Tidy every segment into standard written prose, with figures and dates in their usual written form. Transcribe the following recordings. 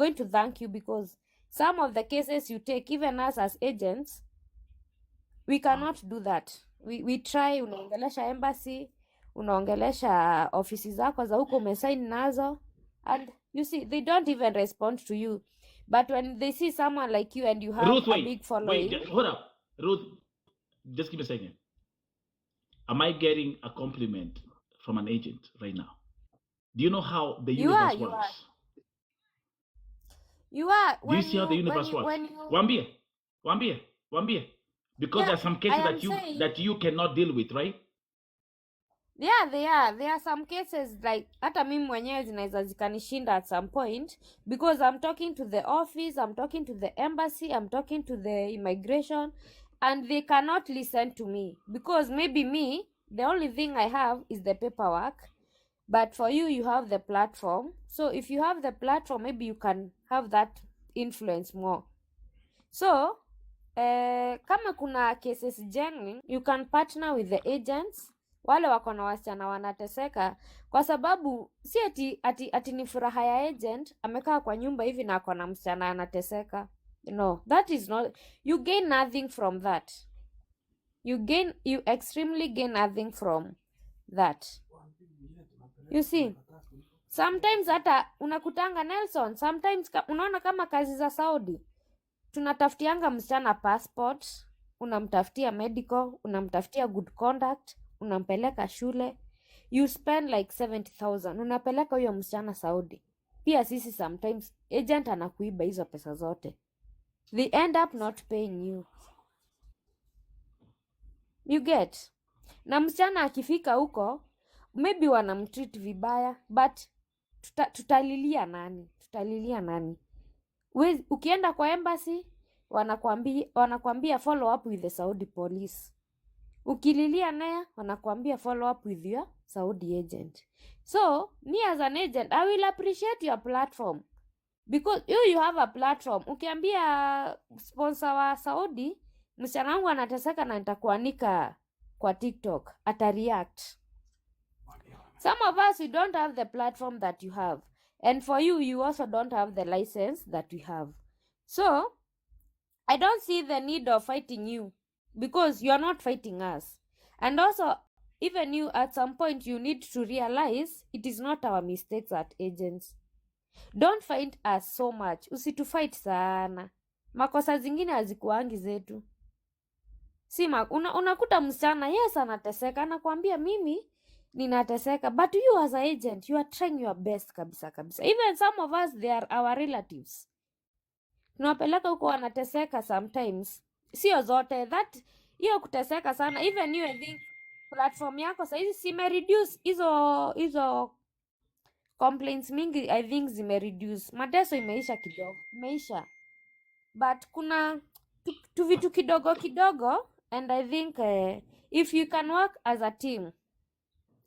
going to thank you, because some of the cases you take, even us as agents, we cannot do that. We try, unaongelesha embassy, unaongelesha ofisi zako za huko umesign nazo, and you see they don't even respond to you. But when they see someone like you and you have Ruth, a big following. Wait, hold up. Ruth, just give me a second. Am I getting a compliment from an agent right now? Do you know how the universe works? You are. Do you see how the universe works? Wambie. Because there are some cases that you cannot deal with, right? Yeah, there are some cases like hata mimi mwenyewe zinaweza zikanishinda at some point, because I'm talking to the office, I'm talking to the embassy, I'm talking to the immigration, and they cannot listen to me because maybe me, the only thing I have is the paperwork, but for you, you have the platform. So if you have the platform, maybe you can have that influence more. So kama kuna cases genuine, you can partner with the agents wale wako na wasichana wanateseka, kwa sababu si ati ni furaha ya agent amekaa kwa nyumba hivi na ako na msichana anateseka. No, that is not, you gain nothing from that. You extremely gain nothing from that. You see, sometimes hata unakutanga Nelson, sometimes unaona kama kazi za Saudi, tunatafutianga msichana passport, unamtafutia medical, unamtafutia good conduct, unampeleka shule, you spend like 70,000, unapeleka huyo msichana Saudi. Pia sisi sometimes agent anakuiba hizo pesa zote, they end up not paying you. You get? Na msichana akifika huko maybe wanamtreat vibaya, but tutalilia nani? Ukienda kwa embassy wanakwambia follow up with the Saudi police. Ukililia naye wanakwambia follow up with your Saudi agent. So me as an agent, I will appreciate your platform, because you have a platform. Ukiambia sponsor wa Saudi msichana wangu anateseka na nitakuanika kwa TikTok, atareact. Some of us, we don't have the platform that you have, and for you, you also don't have the license that we have. So I don't see the need of fighting you, because you are not fighting us. And also, even you, at some point, you need to realize it is not our mistakes as agents. Don't fight us so much. Usitufight sana. Makosa zingine hazikuangi zetu. Si unakuta msichana, yes, anateseka, anakuambia mimi ninateseka, but you as an agent, you are trying your best kabisa. Even some of us, they are our relatives. Tunapeleka huko wanateseka sometimes. Sio zote, that hiyo kuteseka sana. Even you, I think platform yako saizi sime reduce hizo complaints mingi, I think zime reduce. Mateso imeisha kidogo. But kuna tu vitu kidogo, and I think if you can work as a team,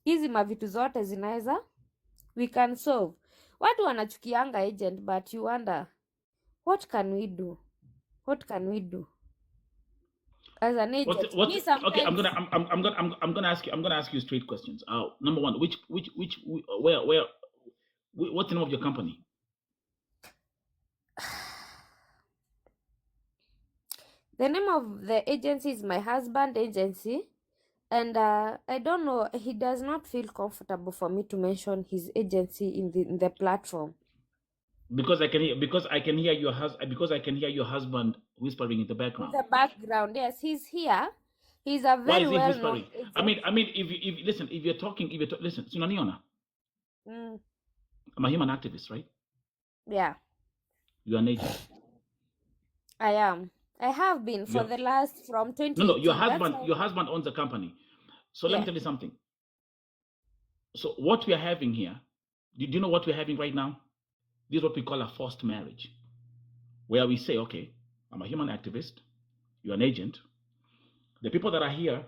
hizi mavitu zote zinaweza, we can solve. Watu wanachukianga agent, but you wonder, what can we do as an agent? Okay, I'm gonna ask you straight questions. Number one, what's the name of your company? The name of the agency is my husband agency, and I don't know, he does not feel comfortable for me to mention his agency in the platform. Because I can hear your husband whispering in the background. In the background, yes, he's here. He's a very well-known agent. I mean, if you're talking, listen, Sunaniona. I'm a human activist, right? Yeah. You're an agent. I am. I have been for the last from 20. No, your husband owns a company. So let me tell you something. So what we are having here, do you know what we're having right now? This is what we call a forced marriage, where we say, okay, I'm a human activist, you're an agent. The people that are here,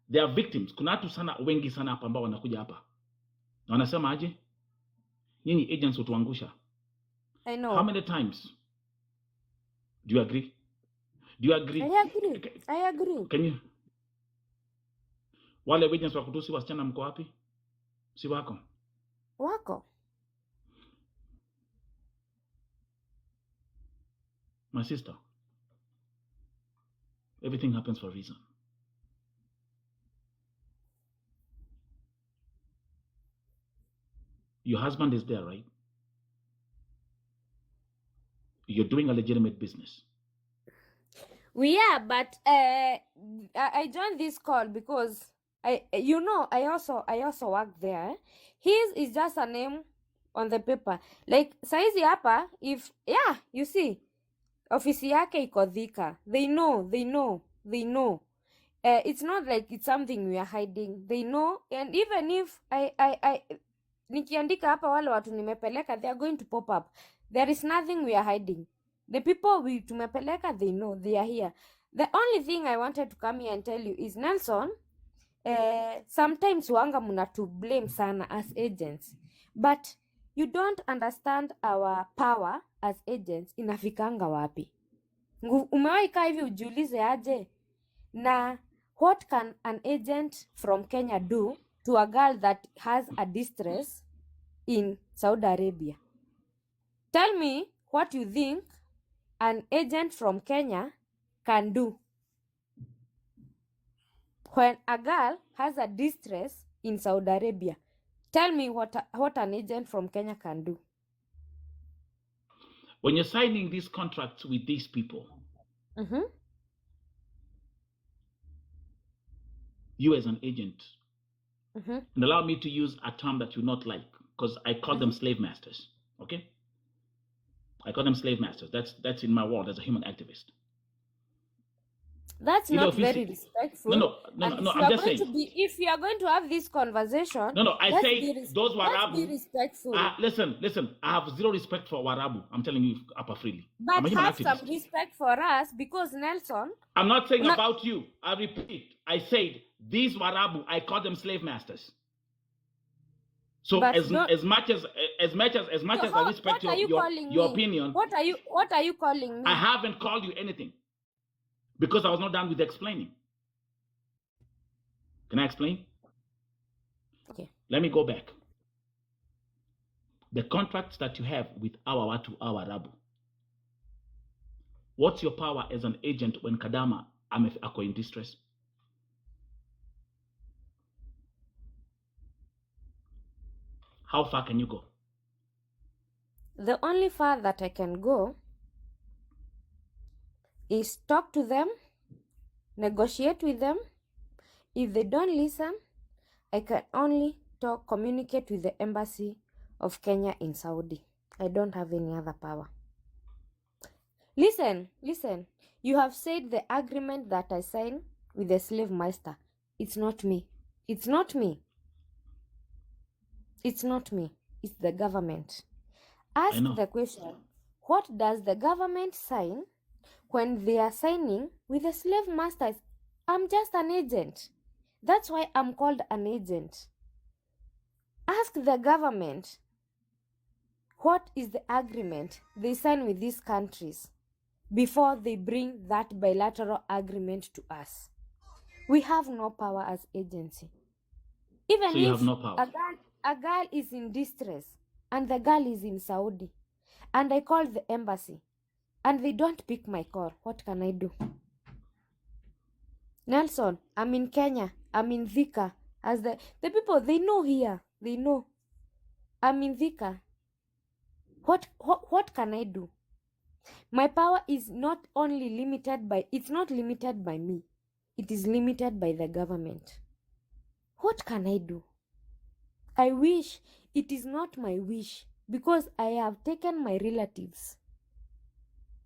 they are victims. Kuna watu sana wengi sana hapa ambao wanakuja hapa. Na wanasema aje? Nyinyi agents utuangusha. I know. How many times? Do you agree? I agree. Can you? Wale agents wa kutusi wasichana mko wapi? Si wako? My sister, everything happens for a reason. Your husband is there, right? You're doing a legitimate business. We are, but I joined this call because I also work there. His is just a name on the paper. Like saizi hapa, if you see, ofisi yake iko Thika. They know. It's not like it's something we are hiding. They know, and even if I nikiandika hapa wale watu nimepeleka, they are going to pop up. There is nothing we are hiding. The people we tumepeleka, they know, they are here. The only thing I wanted to come here and tell you is, Nelson, sometimes wanga muna to blame sana as agents, but you don't understand our power as agents inafikanga wapi. Umewahi kaa hivi ujiulize aje, na what can an agent from Kenya do to a girl that has a distress in Saudi Arabia? Tell me what you think an agent from Kenya can do when a girl has a distress in Saudi Arabia. Tell me what an agent from Kenya can do. When you're signing these contracts with these people, you as an agent, and allow me to use a term that you not like, because I call them slave masters. Okay, I call them slave masters. That's in my world as a human activist. That's not very respectful. No. I'm just saying. If you are going to have this conversation, I say those Warabu. Be respectful. Listen. I have zero respect for Warabu. I'm telling you, upper freely. But have some respect for us, because Nelson. I'm not saying about you. I repeat. I said these Warabu. I call them slave masters. So as much as I respect your opinion, what are you calling me? I haven't called you anything, because I was not done with explaining. Can I explain? Okay. Let me go back. The contracts that you have with our Rabu. What's your power as an agent when Kadama are in distress? How far can you go? The only far that I can go is talk to them, negotiate with them. If they don't listen, I can only communicate with the embassy of Kenya in Saudi. I don't have any other power. Listen. You have said the agreement that I signed with the slave master. It's not me. It's the government. Ask the question, what does the government sign when they are signing with the slave masters? I'm just an agent. That's why I'm called an agent. Ask the government, what is the agreement they sign with these countries before they bring that bilateral agreement to us. We have no power as agency. Even so you if have no power. a girl is in distress and the girl is in Saudi and I call the embassy and they don't pick my call, what can I do? Nelson, I'm in Kenya, I'm in Thika. As the people, they know here, they know. I'm in Thika. What can I do? My power is not only limited by, it's not limited by me. It is limited by the government. What can I do? I wish it is not my wish because I have taken my relatives.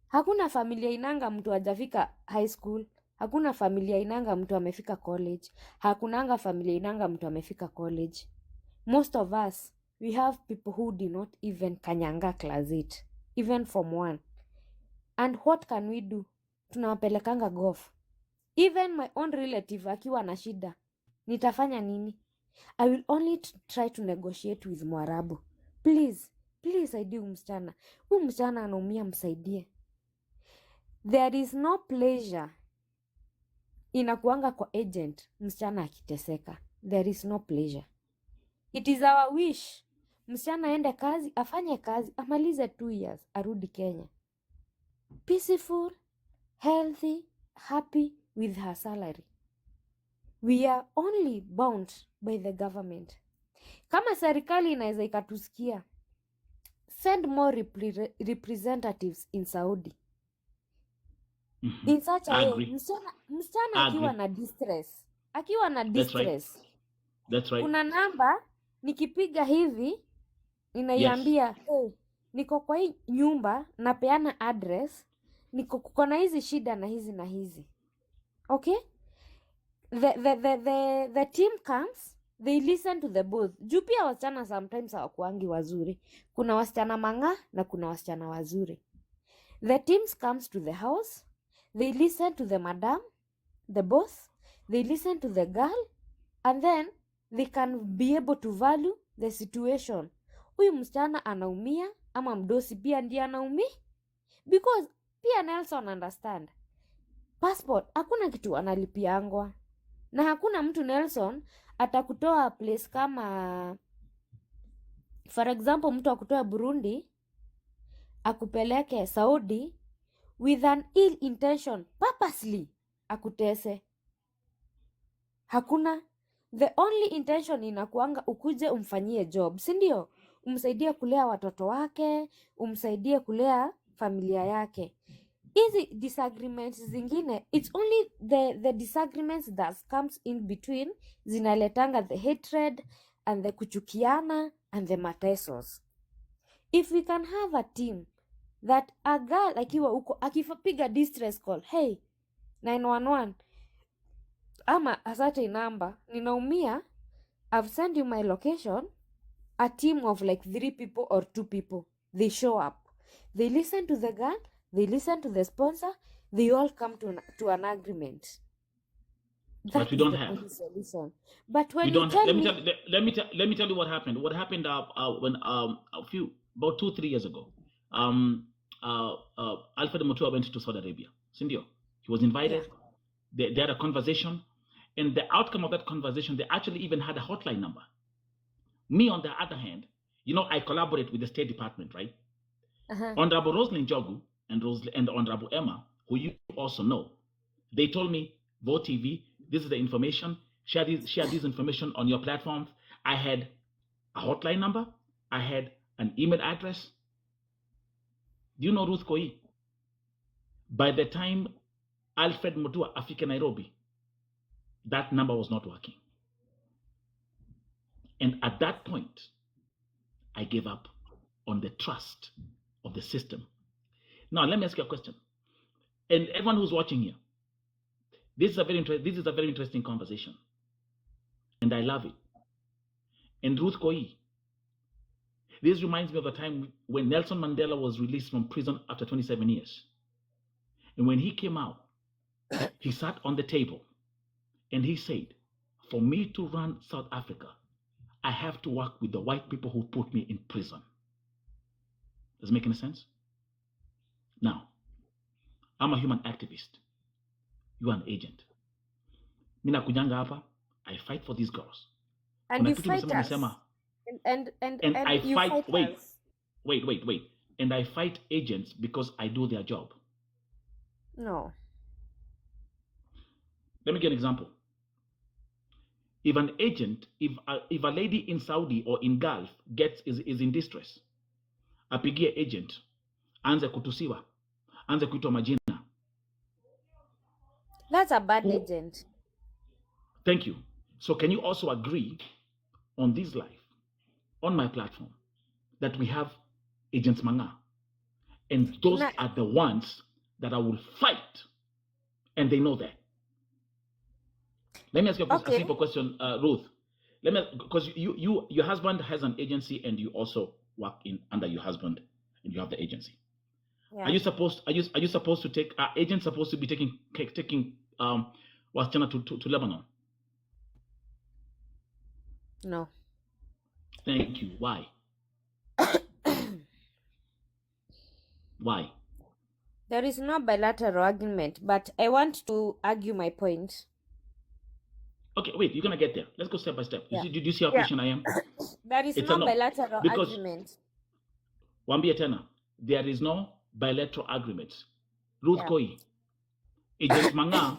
Hakuna familia inanga mtu hajafika high school. Hakuna familia inanga mtu amefika college. Hakunanga familia inanga mtu amefika college. Most of us, we have people who do not even kanyanga class 8, even Form 1. And what can we do? Tunawapelekanga golf. Even my own relative akiwa na shida, nitafanya nini? I will only try to negotiate with Mwarabu. Please, saidie msichana. Huyu msichana anaumia, msaidie. There is no pleasure inakuanga kwa agent msichana akiteseka. There is no pleasure. It is our wish msichana aende kazi, afanye kazi, amalize 2 years, arudi Kenya. peaceful, healthy, happy with her salary. We are only bound by the government. Kama serikali inaweza ikatusikia, send more representatives in Saudi. In such a I way, agree. msichana I akiwa agree. na distress, akiwa na That's right. distress, That's right. kuna namba nikipiga hivi inaiambia, hey, niko kwa hii nyumba, napeana address, kuko na hizi shida na hizi na hizi. Okay? The team comes, they listen to the both. Juu pia wasichana sometimes hawakuangi wazuri. Kuna wasichana mang'aa na kuna wasichana wazuri. The teams comes to the house, they listen to the madam, the boss, they listen to the girl, and then they can be able to value the situation. Huyu msichana anaumia ama mdosi pia ndiye anaumia, because pia Nelson understand passport hakuna kitu analipiangwa, na hakuna mtu Nelson atakutoa place kama for example mtu akutoa Burundi akupeleke Saudi with an ill intention, purposely akutese. Hakuna. The only intention inakuanga ukuje umfanyie job, si ndio? Umsaidie kulea watoto wake, umsaidie kulea familia yake. Hizi disagreements zingine, it's only the disagreements that comes in between zinaletanga the hatred and the kuchukiana and the matesos. If we can have a team that a girl akiwa uko akipiga distress call, hey 911 ama a certain number, ninaumia, I've sent you my location, a team of like 3 people or 2 people, they show up, they listen to the girl, they listen to the sponsor, they all come to an agreement. But we don't have. Solution. But when we you don't tell let me, me tell you what happened. What happened when about 2-3 years ago, Alfred Mutua went to Saudi Arabia. Sindio, he was invited. Yeah. They had a conversation, and the outcome of that conversation, they actually even had a hotline number. Me, on the other hand, I collaborate with the State Department, right? Honorable Rosalind Jogu and Honorable Emma, who you also know, they told me, Vote TV, this is the information, share this information on your platforms. I had a hotline number, I had an email address. Do you know Ruth Koi? By the time Alfred Mutua Africa Nairobi, that number was not working. And at that point, I gave up on the trust of the system. Now, let me ask you a question. And everyone who's watching here, this is a very interesting conversation. And I love it. And Ruth Koi, this reminds me of the time when Nelson Mandela was released from prison after 27 years. And when he came out, he sat on the table and he said, for me to run South Africa, I have to work with the white people who put me in prison. Does it make any sense? Now, I'm a human activist. You are an agent. Mina kujanga hapa, I fight for these girls. And you fight us. And I you fight, fight us. Wait. And I fight agents because I do their job. No. Let me give an example. If an agent, if a lady in Saudi or in Gulf is in distress, apigie agent, anze kutusiwa, anze kuitwa majina. That's a bad agent. Thank you. So can you also agree on this live, on my platform, that we have agents manga? And those are the ones that I will fight. And they know that. Let me ask you a simple question, Ruth. Because your husband has an agency and you also work under your husband and you have the agency. Yeah. Are you supposed to take agents supposed to be taking wasichana to Lebanon? No. Thank you. Why? Why? There is no bilateral agreement, but I want to argue my point. Okay, wait, you're gonna get there. Let's go step by step. Yeah. Do you see how patient I am? There is no bilateral agreement. Wambia tena, there is no bilateral agreement. Ruth Yeah. Koi. Agent Manga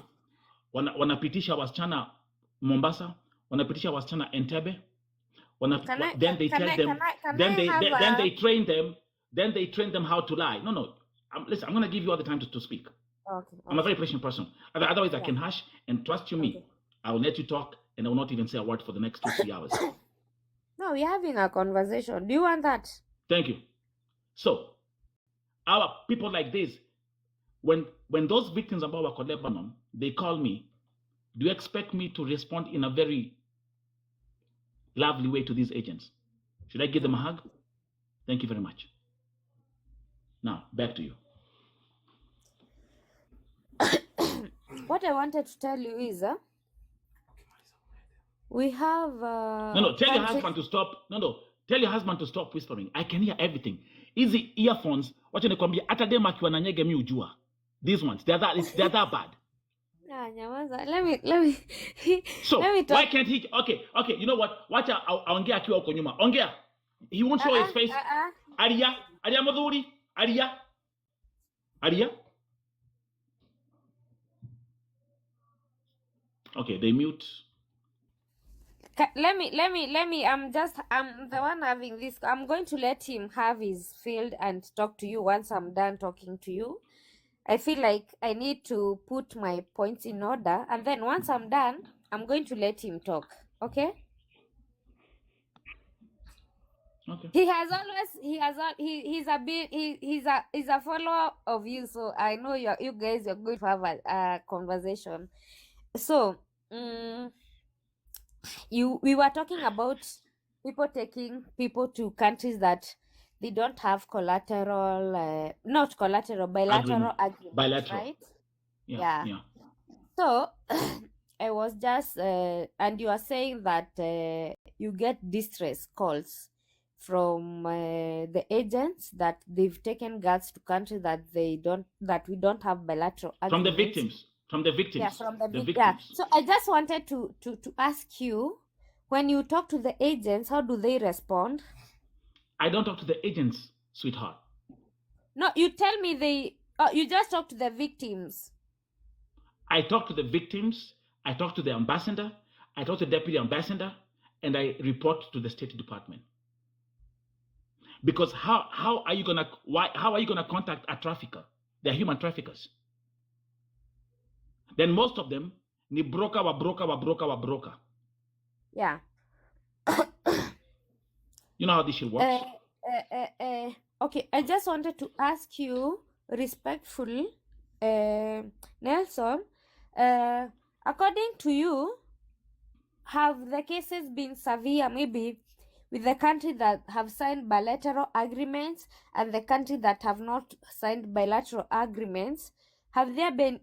wanapitisha wasichana Mombasa, wanapitisha wasichana Entebbe. Then they tell them, then they train them, then they train them how to lie. No. Listen, I'm going to give you all the time to speak. Okay. I'm a very patient person. Otherwise, I can hush, and trust you me, Okay. I will let you talk, and I will not even say a word for the next 2-3 hours. No, we're having a conversation. Do you want that? Thank you. So, our people like this, when those victims of our Lebanon, they call me, do you expect me to respond in a very lovely way to these agents? Should I give them a hug? Thank you very much. Now, back to you. What I wanted to tell you is, we have. No, tell your husband to stop. No, tell your husband to stop whispering. I can hear everything. Easy earphones. Wacha nikwambia hata dem akiwa na nyege mi ujua. These ones, they're that bad. Yeah, nyamaza. Let me. So let me talk. why can't he? Okay. You know what? Wacha aongea akiwa huko nyuma. Ongea. He won't show his face. Aria Modhuri. Aria. Okay, they mute. Let me. I'm the one having this. I'm going to let him have his field and talk to you once I'm done talking to you. I feel like I need to put my points in order, and then once I'm done, I'm going to let him talk. Okay? Okay. He's a follower of you, so I know you guys are going to have a conversation. So, we were talking about people taking people to countries that they don't have bilateral agreement, right? Yeah. So I was just and you are saying that you get distress calls from the agents that they've taken girls to countries that we don't have bilateral agreements. From the victims. Yeah, from the victims. Yeah. So I just wanted to ask you, when you talk to the agents, how do they respond? I don't talk to the agents, sweetheart. No, you tell me you just talk to the victims. I talk to the victims, I talk to the ambassador, I talk to the deputy ambassador, and I report to the State Department. Because how are you gonna contact a trafficker? They're human traffickers. Then most of them ni broker. Yeah. You know how this shit works? Okay, I just wanted to ask you respectfully, Nelson, according to you, have the cases been severe, maybe with the country that have signed bilateral agreements and the country that have not signed bilateral agreements? Have there been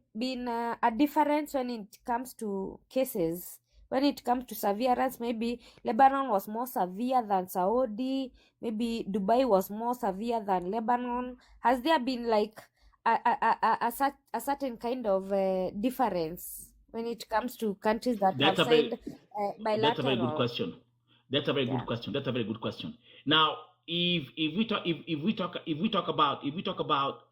a difference when it comes to cases? When it comes to severance, maybe Lebanon was more severe than Saudi, maybe Dubai was more severe than Lebanon. Has there been like a certain kind of difference when it comes to countries that have signed bilateral? That's a very good question. That's a very good question. Now, if we talk about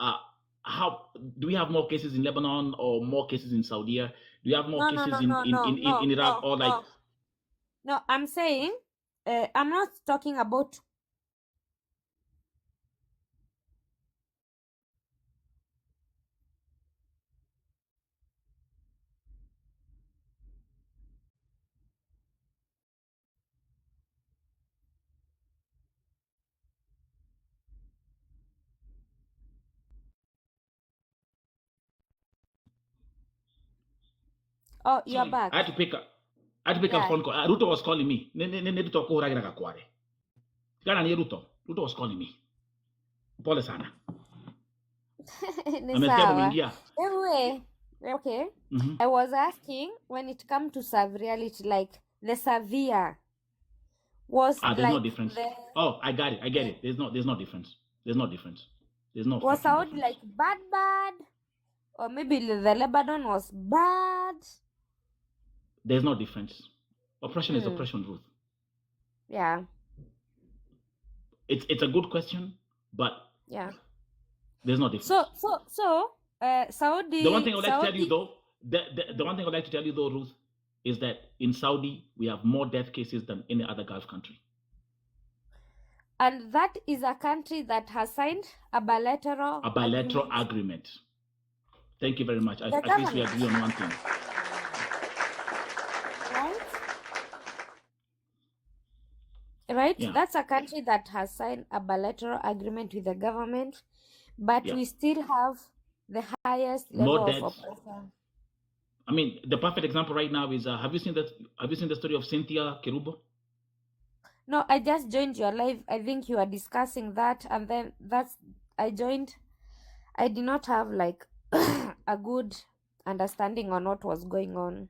how do we have more cases in Lebanon or more cases in Saudi? Do you have more cases in Iraq or like? No, I'm saying I'm not talking about. Oh, you're back. I had to pick a phone call. Ruto was calling me. Ruto was calling me. Pole sana. Anyway, okay. Mm-hmm. I was asking, when it comes to severity, like the severe was there's like no difference. I got it. There's no difference. There's no was Saudi like bad, or maybe the Lebanon was bad? There's no difference. Oppression is oppression, Ruth. Yeah. It's a good question, but yeah, there's no difference. So Saudi. The one thing I would like to tell you Saudi. though, the one thing I'd like to tell you though, Ruth, is that in Saudi we have more death cases than any other Gulf country. And that is a country that has signed a bilateral agreement. Thank you very much. The At least we government. agree on one thing. Right? Yeah. That's a country that has signed a bilateral agreement with the government, but Yeah. we still have the highest More level of deaths. oppression. I mean, the perfect example right now is have you seen the story of Cynthia Kerubo? No, I just joined your live. I think you are discussing that, and then I joined. I did not have like a good understanding on what was going on.